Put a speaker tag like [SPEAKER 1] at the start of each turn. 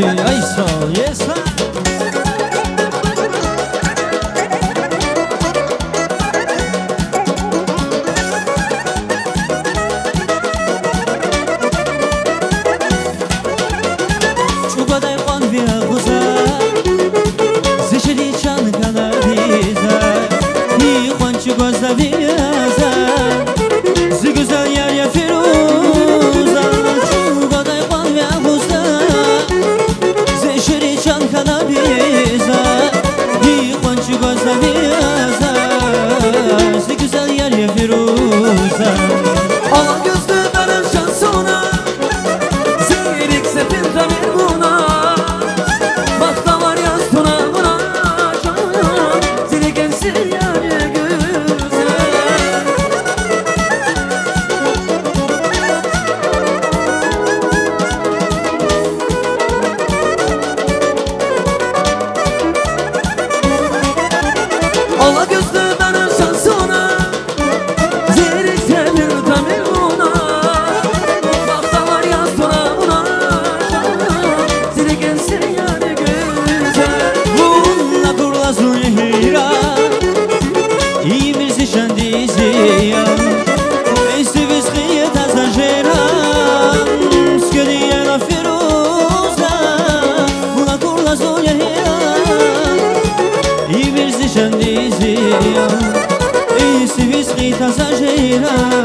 [SPEAKER 1] Ay sağ ol, yes sir. Çubaday qon biyaguza Zişili çan kanadiza Yıqonçu gözle biyaza Zigüzel yer ya firuza Çubaday qon biyaguza Zişili çan kanadiza Yıqonçu gözle biyaza Zigüzel yer ya firuza
[SPEAKER 2] Ala gözlü darın şansona Zeyrik sepil tamir buna Bakta var yaz tuna buna Zili gençsin yani güzel Ala gözlü darın şansona Zeyrik sepil tamir buna Bakta var yaz tuna buna Zili gençsin yani güzel
[SPEAKER 1] Bununla kurla zuhira İmirzi şendiziya Eysi vizqiye tazajera Skediye la firuza Bununla kurla zuhira İmirzi şendiziya Eysi vizqiye tazajera